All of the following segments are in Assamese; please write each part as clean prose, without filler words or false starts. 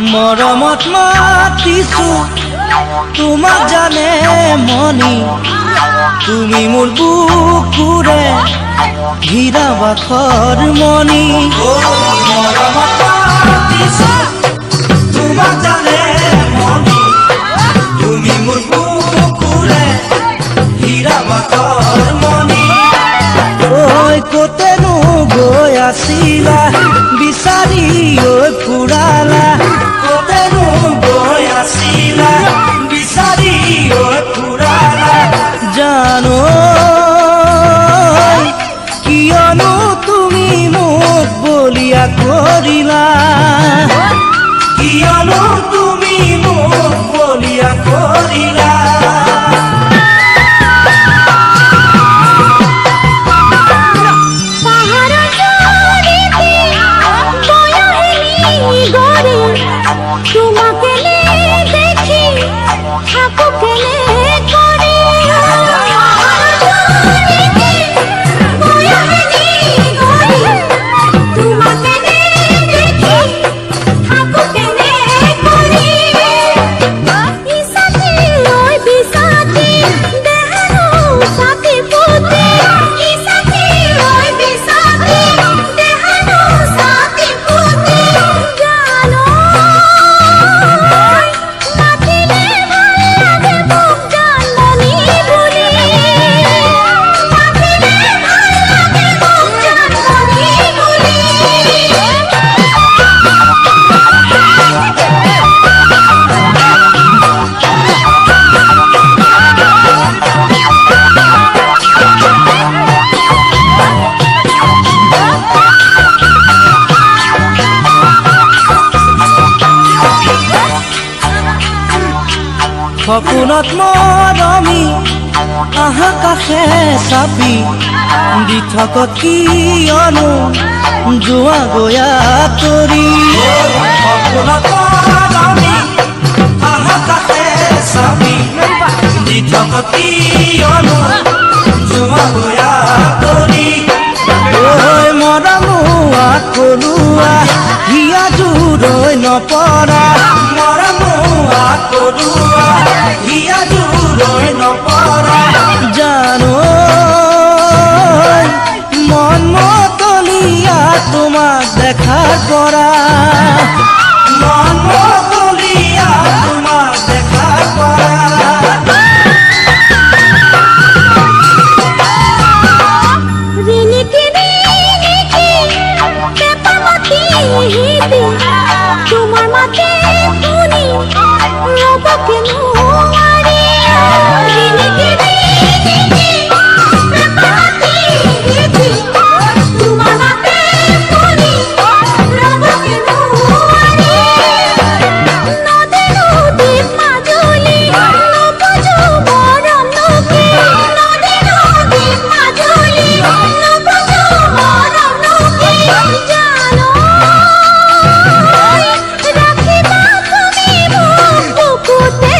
মৰমত মাতিছো তোমাক জানে মনি তুমি মোৰ বুকুৰে হীৰা বাখৰ মনি মৰমত মাতিছো তোমাক জানে মনি তুমি মোৰ বুকুৰে হীৰা বাখৰ মনি ঐ কতেনো গৈ আছিলা বিচাৰি ঐ ফুৰালা কতেনো গৈ আছিলা বিচাৰি ঐ ফুৰালা জানো কিয়নো তুমি মোক বলিয়া কৰিলা কিয়নো তুমি মোক বলিয়া কৰিলা সপোনত মৰমি আহা কাষে চাপি দি থকত কিয়নো যোৱা গয়া কৰি সপোনত মৰমি আহা কাষে চাপি দি থকত কিয়নো যোৱা গয়া কৰি ঐ মৰমুৱা কলুৱা হিয়া জুৰৈ নপৰা মৰমুৱা কলুৱা হিয়া জুৰৈ নপৰা জানো মন মতলীয়া তোমাক দেখাৰ পৰা মন মতলীয়া তোমাক দেখাৰ পৰা তোমার মাতে শুনি রবকে নোয়ারি তোমার মাতে শুনি রবকে নোয়ারি নদী নদীর মাজুলি নবজু মরম নকে নদী নদীর মাজুলি নবজু মরম নকে জানো রাখিবা তুমি বুকুতে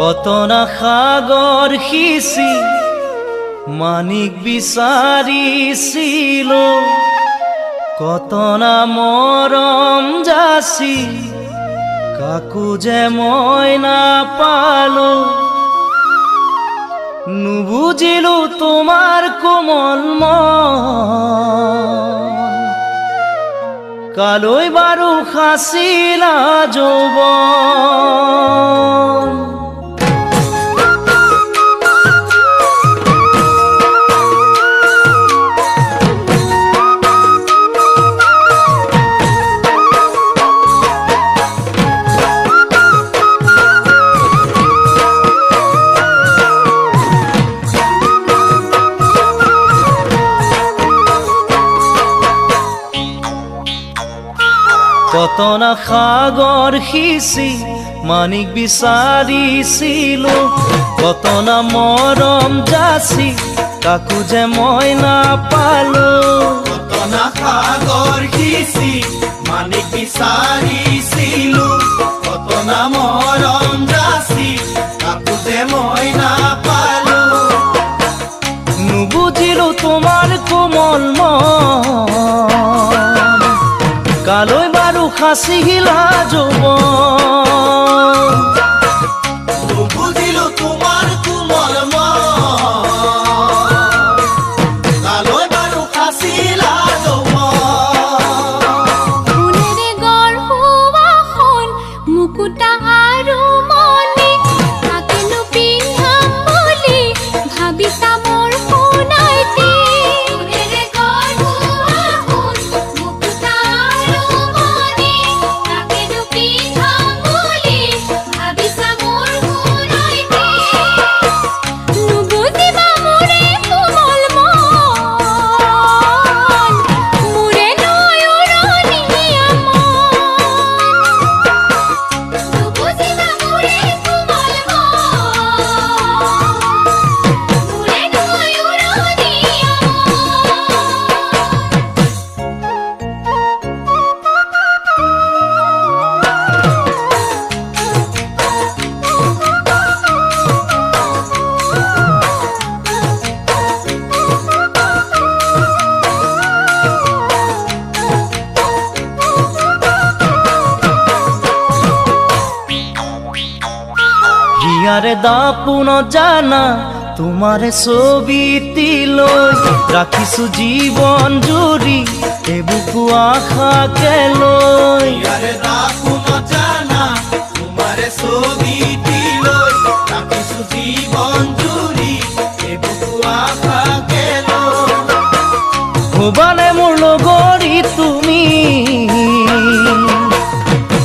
কত না সাগর সিঁচি মানিক বিচাৰিছিল, কত না মৰম যাচি কাকো যে মই নাপালো। নুবুজিলো তোমাৰ কোমল মন, কালৈ বাৰু সাঁচিলা যৌৱন। কত না সাগৰ সিঁচি মানিক বিচাৰিছিলো, কত না মৰম যাচি কাকো যে মই নাপালো। কত না সাগৰ সিঁচি মানিক বিচাৰিছিলো, কত না মৰম যাচি কাকো যে মই নাপালো। নুবুজিলো তোমাৰ কোমল মন, কালৈ বাৰু সাঁচিলা যৌৱন। নুবুজিলো তোমাৰ কোমল মন, কালৈ বাৰু সাঁচিলা যৌৱন। ফুলেৰে গঢ়োৱা সোণ মুকুতা আৰু মণি, তাকেনো পিন্ধাম বুলি ভাবিছা মোৰ সোণাইটি। ফুলেৰে গঢ়োৱা সোণ মুকুতা আৰু মণি, তাকেনো পিন্ধাম বুলি ভাবিছা মোৰ সোণাইটি। নুবুজিবা মোৰে কোমল মন, মোৰে নয়ননীয়া মন। নুবুজিবা মোৰে কোমল মন, মোৰে নয়ননীয়া হিয়াৰে দাপোন জানা তোমাৰে ছবিটিলৈ, ৰাখিছো জীৱন জুৰি এবুকু আশাকে লৈ। ইয়াৰে দাপোন জানা তোমাৰে ছবিটিলৈ, ৰাখিছো জীৱন জুৰি এবুকু আশাকে লৈ। হবানে মোৰ লগৰী তুমি,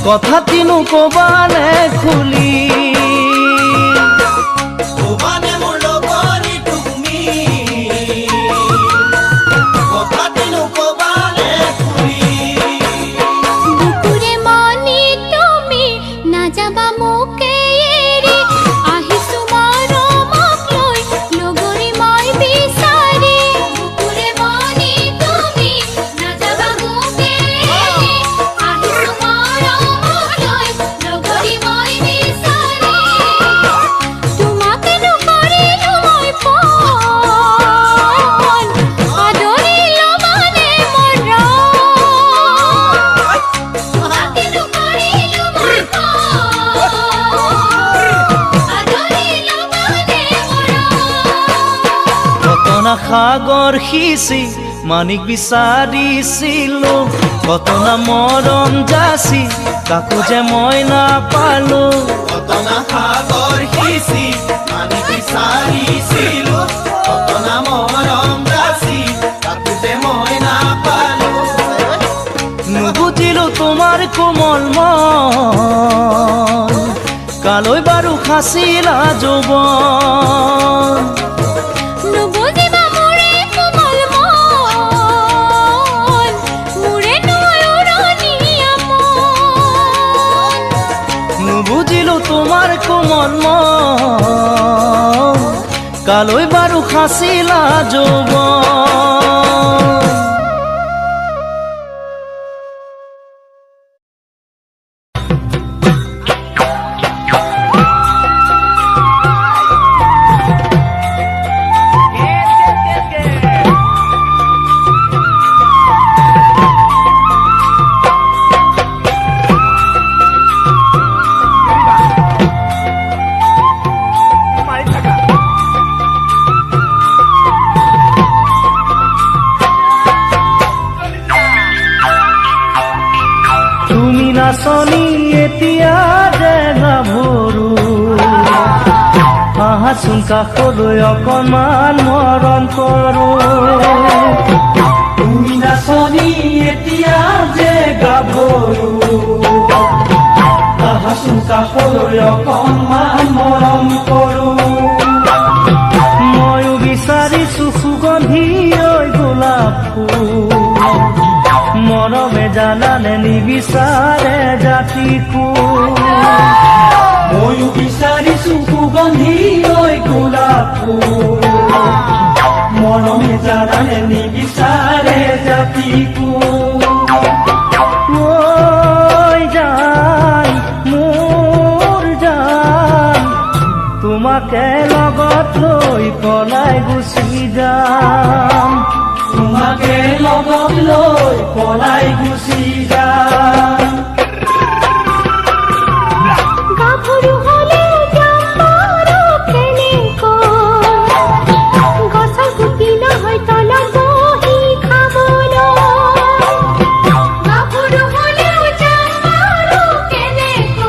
কথাটিনো কবানে খুলি। ক'বানে মোৰ লগৰী তুমি, কথাটিনো ক'বানে খুলি। বুকুৰে মনি তুমি নাযাবা মোকে এৰি, আহিছো মৰমক লৈ লগৰী মই বিচাৰি। বুকুৰে মনি তুমি নাযাবা মোকে এৰি, আহিছো মৰমক লৈ লগৰী মই বিচাৰি। তোমাকেনো কৰিলো মই পণ, আদৰি ল'বানে মৰম। তোমাকেনো কৰিলো মই পণ, আদৰি ল'বানে মৰম। কত না সাগৰ সিঁচি মানিক বিচাৰিছিলো, কত না মৰম যাচি কাকো যে মই নাপালো। কত না সাগৰ সিঁচি মানিক বিচাৰিছিলো, কত না মৰম যাচি কাকো যে মই নাপালো। নুবুজিলো তোমাৰ কোমল মন, কালৈ বাৰু সাঁচিলা যৌৱন। নুবুজিবা মোৰে কোমল মন, মোৰে নয়ননীয়া মন। নুবুজিলো তোমাৰ কোমল মন, কালৈ বাৰু সাঁচিলা যৌৱন। কাষলৈ অকণমান মৰম কৰোঁ। তুমি নাচনি এতিয়া যে গাভৰু, আহাচোন কাষলৈ অকণমান মৰম কৰোঁ। ময়ো বিচাৰিছো সুগন্ধি ঐ গোলাপ ফুল, মৰমে জানানে নিবিচাৰে জাতি কুল। ময়ো বিচাৰিছো সুগন্ধি ঐ গোলাপ ফুল, মৰমে জানানে নিবিচাৰে জাতি কুল। ঐ জান মোৰ জান, তোমাকে লগত লৈ পলাই গুচি যাম। তোমাকে লগত লৈ পলাই গুচি যাম। গাভৰু হ'লেও যাম বাৰু কেনেকৈ, গছৰ গুটি নহয় তলত বহি খাবলৈ। গাভৰু হ'লেও যাম বাৰু কেনেকৈ,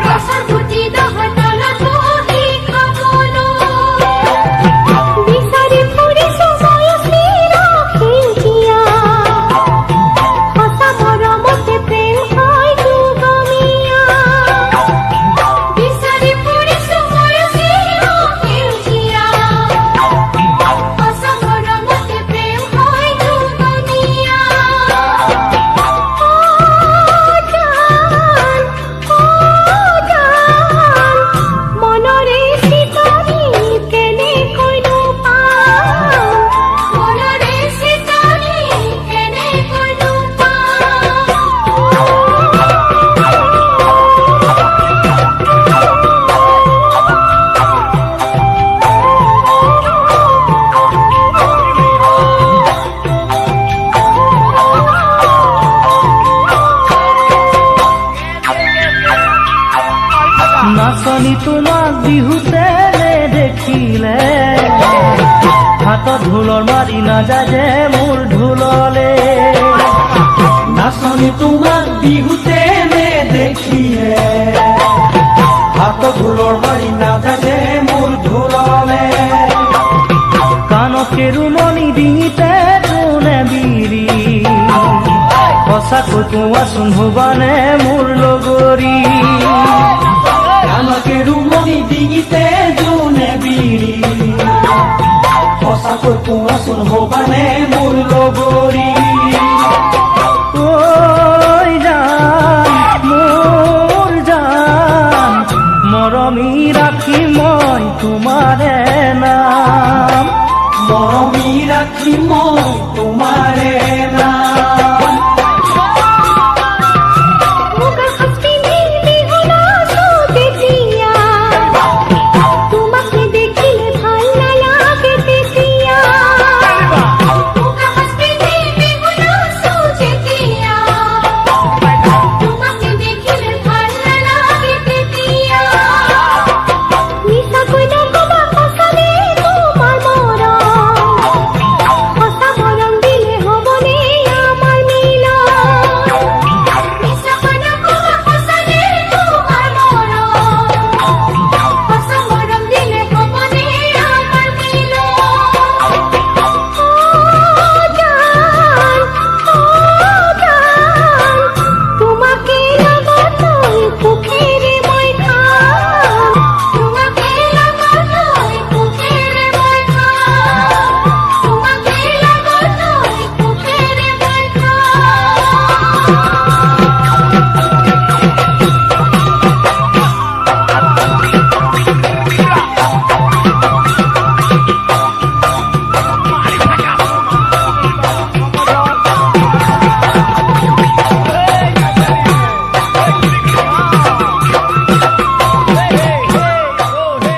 গছৰ গুটি নহয় তলত বহি খাবলৈ। বিচাৰি ফুৰিছো বয়সীৰ সেউজীয়া, সঁচা মৰমতে প্ৰেম হয় দুগমীয়া। বিচাৰি ফুৰিছো বয়সীৰ সেউজীয়া, সঁচা মৰমতে প্ৰেম হয় দুগমীয়া। মনৰে চিতনি কেনেকৈনো পাম, মনৰে চিতনি কেনেকৈনো পাম। নাচনি তোমাক বিহুতে নেদেখিলে, হাতত ঢোলৰ মাৰি নাযায় যে মোৰ ঢোললে। নাচনি তোমাক বিহুতে নেদেখিলে, হাত ঢোলৰ মাৰি নাযায় মোৰ ঢোললে। কাণত কেৰুমণি ডিঙিতে তোনে বিৰি, সঁচাকৈ কোৱাচোন হবানে মোৰ লগৰী। আমাকে ৰুমনি ডিঙিতে জোনে বিৰি, সঁচাকৈ কোৱাচোন হবানে মোৰ লগৰী। ঐ জান মোৰ জান, মৰমি ৰাখি মই তোমাৰে নাম। মৰমি ৰাখি মই